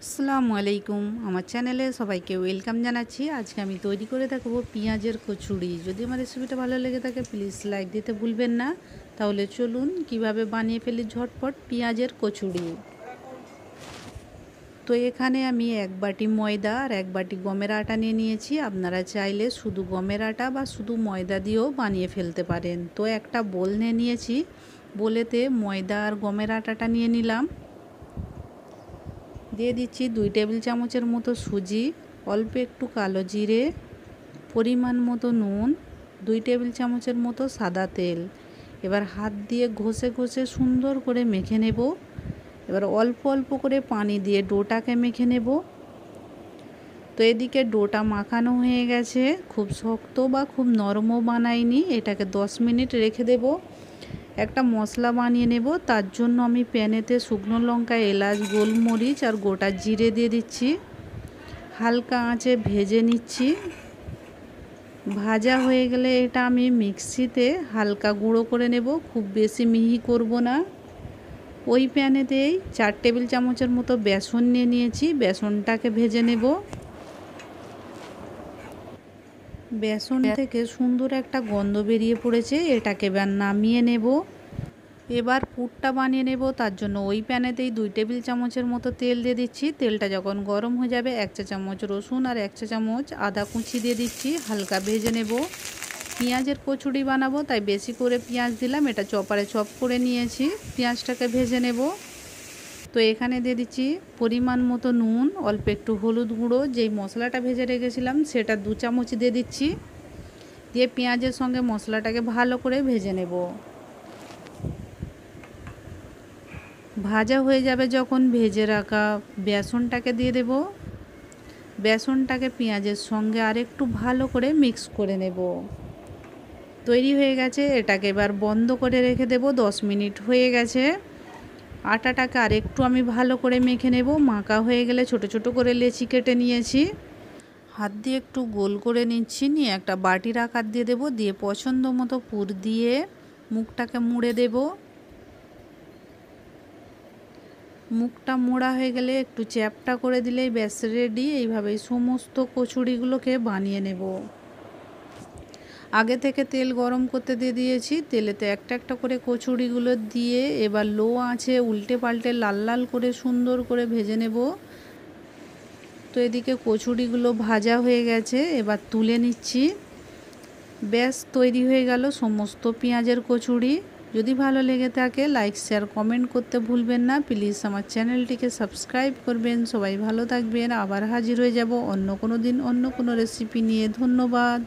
আসসালামু আলাইকুম, আমার চ্যানেলে সবাইকে ওয়েলকাম জানাচ্ছি। আজকে আমি তৈরি করে দেখাবো পেঁয়াজের কচুরি। যদি আমার রেসিপিটা ভালো লেগে থাকে প্লিজ লাইক দিতে ভুলবেন না। তাহলে চলুন কিভাবে বানিয়ে ফেলি ঝটপট পেঁয়াজের কচুরি। তো এখানে আমি 1 বাটি ময়দা আর 1 বাটি গমের আটা নিয়ে নিয়েছি। আপনারা চাইলে শুধু গমের আটা বা শুধু ময়দা দিয়েও বানিয়ে ফেলতে পারেন। তো একটা বোল নিয়ে নিয়েছি, বোলেতে ময়দা আর গমের আটাটা নিয়ে নিলাম। দিয়ে দিচ্ছি 2 টেবিল চামচের মতো সুজি, অল্প একটু কালো জিরে, পরিমাণ মতো নুন, 2 টেবিল চামচের মতো সাদা তেল। এবার হাত দিয়ে ঘষে ঘষে সুন্দর করে মেখে নেব। এবার অল্প অল্প করে পানি দিয়ে ডোটাকে মেখে নেব। তো এদিকে ডোটা মাখানো হয়ে গেছে, খুব শক্ত বা খুব নরমও বানাইনি। এটাকে 10 মিনিট রেখে দেব। একটা মশলা বানিয়ে নেব। তার জন্য আমি প্যানেতে শুকনো লঙ্কা, এলাচ, গোলমরিচ আর গোটা জিরে দিয়ে দিচ্ছি। হালকা আঁচে ভেজে নিচ্ছি। ভাজা হয়ে গেলে এটা আমি মিক্সিতে হালকা গুঁড়ো করে নেব, খুব বেশি মিহি করব না। ওই প্যানেতেই 4 টেবিল চামচের মতো বেসন নিয়ে নিয়েছি, বেসনটাকে ভেজে নেব। বেসন থেকে সুন্দর একটা গন্ধ বেরিয়ে পড়েছে, এটাকে এবার নামিয়ে নেব। এবার পুরটা বানিয়ে নেব। তার জন্য ওই প্যানেতেই 2 টেবিল চামচের মতো তেল দিয়ে দিচ্ছি। তেলটা যখন গরম হয়ে যাবে 1 চা চামচ রসুন আর 1 চা চামচ আদা কুচি দিয়ে দিচ্ছি, হালকা ভেজে নেব। পেঁয়াজের কচুরি বানাবো তাই বেশি করে পেঁয়াজ দিলাম, এটা চপারে চপ করে নিয়েছি। পেঁয়াজটাকে ভেজে নেব। তো এখানে দিয়ে দিচ্ছি পরিমাণ মতো নুন, অল্প একটু হলুদ গুঁড়ো, যেই মশলাটা ভেজে রেখেছিলাম সেটা 2 চামচ দিয়ে দিচ্ছি। দিয়ে পেঁয়াজের সঙ্গে মশলাটাকে ভালো করে ভেজে নেব। ভাজা হয়ে যাবে যখন ভেজে রাখা বেসনটাকে দিয়ে দেব। বেসনটাকে পেঁয়াজের সঙ্গে আরেকটু ভালো করে মিক্স করে নেব। তৈরি হয়ে গেছে, এটাকে এবার বন্ধ করে রেখে দেব। 10 মিনিট হয়ে গেছে। আটাটাকে আরেকটু আমি ভালো করে মেখে নেব। মাখা হয়ে গেলে ছোট ছোট করে লেচি কেটে নিয়েছি। হাত দিয়ে একটু গোল করে নিচ্ছি, নিয়ে একটা বাটির আকার দিয়ে দেব। দিয়ে পছন্দ মতো পুর দিয়ে মুখটাকে মুড়ে দেব। মুখটা মোড়া হয়ে গেলে একটু চ্যাপটা করে দিলেই ব্যাস রেডি। এইভাবেই সমস্ত কচুরিগুলোকে বানিয়ে নেব। আগে থেকে তেল গরম করতে দিয়ে দিয়েছি, তেলেতে একটা একটা করে কচুরিগুলো দিয়ে এবার লো আঁচে উল্টে পাল্টে লাল লাল করে সুন্দর করে ভেজে নেব। তো এদিকে কচুরিগুলো ভাজা হয়ে গেছে, এবার তুলে নিচ্ছি। ব্যাস তৈরি হয়ে গেল সমস্ত পেঁয়াজের কচুরি। যদি ভালো লেগে থাকে লাইক, শেয়ার, কমেন্ট করতে ভুলবেন না। প্লিজ আমার চ্যানেলটিকে সাবস্ক্রাইব করবেন। সবাই ভালো থাকবেন। আবার হাজির হয়ে যাব অন্য কোনো দিন অন্য কোনো রেসিপি নিয়ে। ধন্যবাদ।